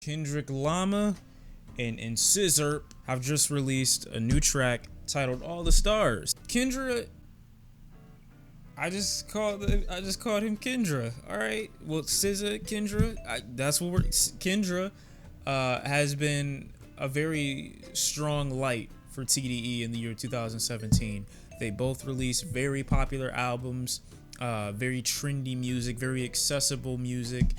Kendrick Lamar and SZA have just released a new track titled "All the Stars." Kendra, I just called him Kendra. All right, well, SZA, Kendra, that's what we're. Kendra has been a very strong light for TDE in the year 2017. They both released very popular albums, very trendy music, very accessible music,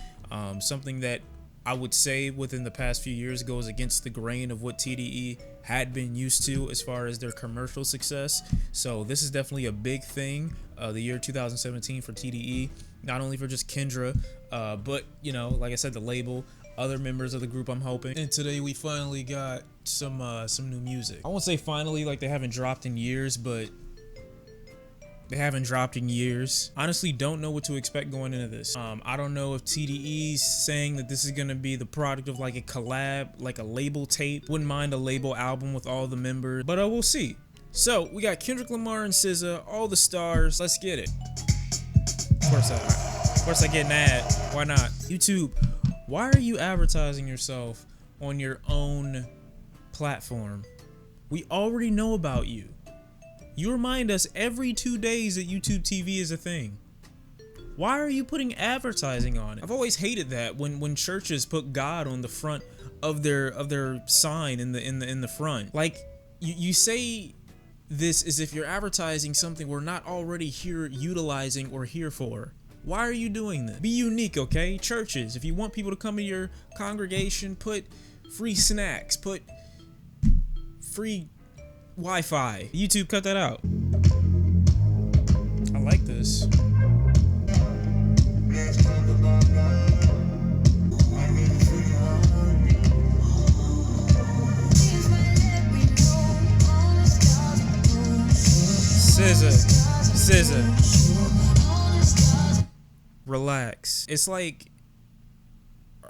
something that I would say within the past few years goes against the grain of what TDE had been used to as far as their commercial success. So this is definitely a big thing, the year 2017 for TDE, not only for just Kendra, but, you know, like I said, the label, other members of the group, I'm hoping. And today we finally got some new music. I won't say finally, like they haven't dropped in years, but they haven't dropped in years. Honestly, don't know what to expect going into this. I don't know if TDE's saying that this is gonna be the product of like a collab, like a label tape. Wouldn't mind a label album with all the members, but we'll see. So we got Kendrick Lamar and SZA, All the Stars. Let's get it. Of course I get an ad. Why not? YouTube, why are you advertising yourself on your own platform? We already know about you. You remind us every 2 days that YouTube TV is a thing. Why are you putting advertising on it? I've always hated that when churches put God on the front of their sign in the front. Like you say this as if you're advertising something we're not already here utilizing or here for. Why are you doing this? Be unique, okay? Churches, if you want people to come to your congregation, put free snacks, put free Wi-Fi. YouTube, cut that out. I like this. SZA. Relax. It's like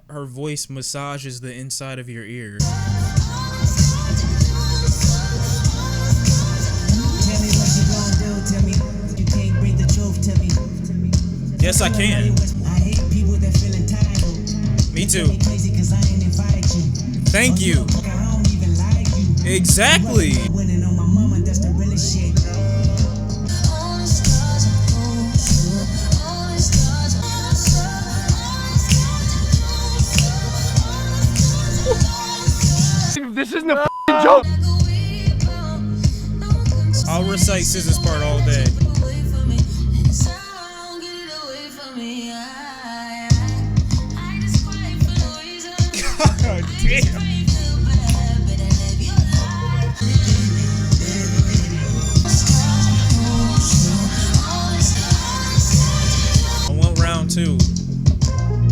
her voice massages the inside of your ear. Yes, I can. Me too. Thank you. Exactly. This isn't a joke. I'll recite SZA's part all day. God damn. I want round two.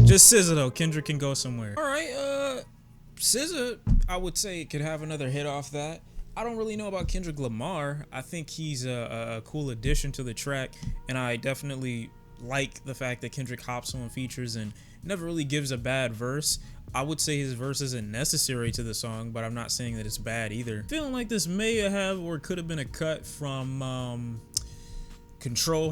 Just SZA though. Kendrick can go somewhere. All right. SZA, I would say, could have another hit off that. I don't really know about Kendrick Lamar. I think he's a cool addition to the track, and I definitely like the fact that Kendrick hops on features and never really gives a bad verse. I would say his verse isn't necessary to the song, but I'm not saying that it's bad either. Feeling like this may have or could have been a cut from her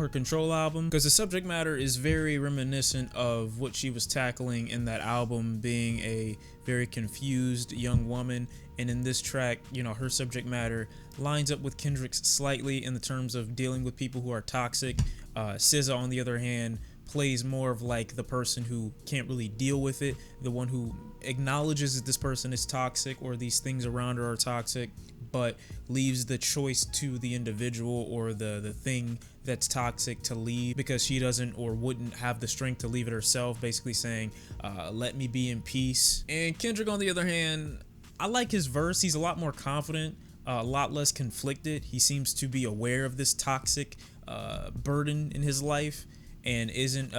Control album, because the subject matter is very reminiscent of what she was tackling in that album, being a very confused young woman. And in this track, you know, her subject matter lines up with Kendrick's slightly in the terms of dealing with people who are toxic. SZA, on the other hand, plays more of like the person who can't really deal with it, the one who acknowledges that this person is toxic or these things around her are toxic, but leaves the choice to the individual or the thing that's toxic to leave, because she doesn't or wouldn't have the strength to leave it herself, basically saying, let me be in peace. And Kendrick, on the other hand, I like his verse. He's a lot more confident, a lot less conflicted. He seems to be aware of this toxic burden in his life and isn't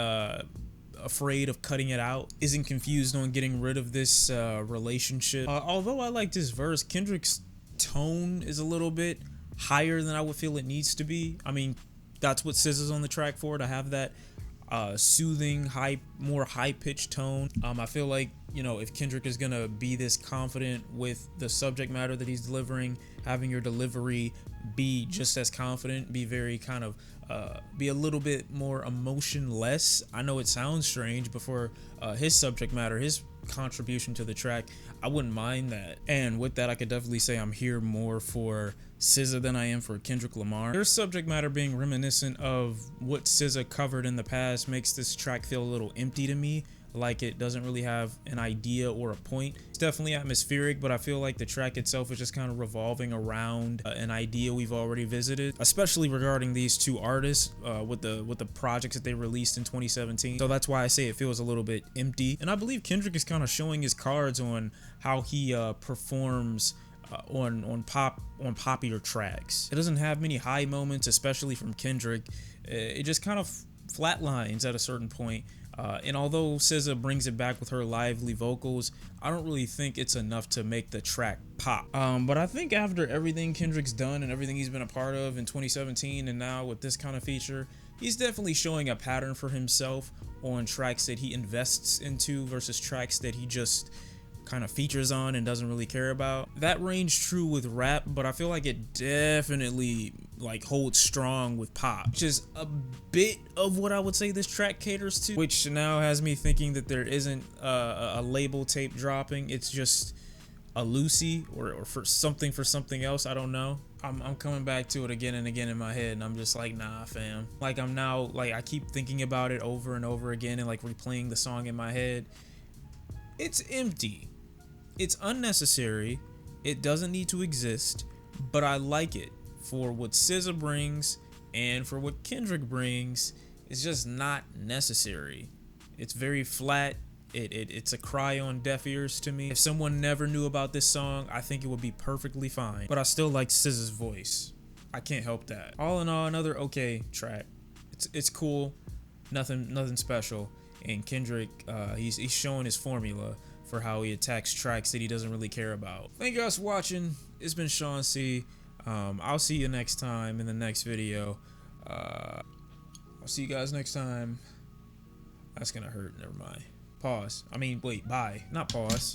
afraid of cutting it out, isn't confused on getting rid of this relationship. Although I liked his verse, Kendrick's tone is a little bit higher than I would feel it needs to be. I mean, that's what SZA's on the track for, to have that soothing, more high-pitched tone. I feel like, you know, if Kendrick is gonna be this confident with the subject matter that he's delivering, having your delivery be just as confident, be very kind of be a little bit more emotionless. I know it sounds strange, but for his subject matter, his contribution to the track, I wouldn't mind that. And with that, I could definitely say I'm here more for SZA than I am for Kendrick Lamar. Their subject matter being reminiscent of what SZA covered in the past makes this track feel a little empty to me, like it doesn't really have an idea or a point. It's definitely atmospheric, but I feel like the track itself is just kind of revolving around an idea we've already visited, especially regarding these two artists with the projects that they released in 2017. So that's why I say it feels a little bit empty. And I believe Kendrick is kind of showing his cards on how he performs on popular tracks. It doesn't have many high moments, especially from Kendrick. It just kind of flatlines at a certain point. And although SZA brings it back with her lively vocals, I don't really think it's enough to make the track pop. But I think after everything Kendrick's done and everything he's been a part of in 2017 and now with this kind of feature, he's definitely showing a pattern for himself on tracks that he invests into versus tracks that he just kind of features on and doesn't really care about. That rings true with rap, but I feel like it definitely like holds strong with pop, which is a bit of what I would say this track caters to, which now has me thinking that there isn't a label tape dropping. It's just a Lucy or for something else. I don't know. I'm coming back to it again and again in my head, and I'm just like, nah, fam. Like I'm now like I keep thinking about it over and over again and like replaying the song in my head. It's empty. It's unnecessary. It doesn't need to exist, but I like it for what SZA brings and for what Kendrick brings. It's just not necessary. It's very flat. It's a cry on deaf ears to me. If someone never knew about this song, I think it would be perfectly fine. But I still like SZA's voice. I can't help that. All in all, another okay track. It's cool. Nothing special. And Kendrick, he's showing his formula for how he attacks tracks that he doesn't really care about. Thank you guys for watching. It's been Shawn C. I'll see you next time in the next video. I'll see you guys next time. That's gonna hurt. Never mind. Pause. I mean, wait, bye. Not pause.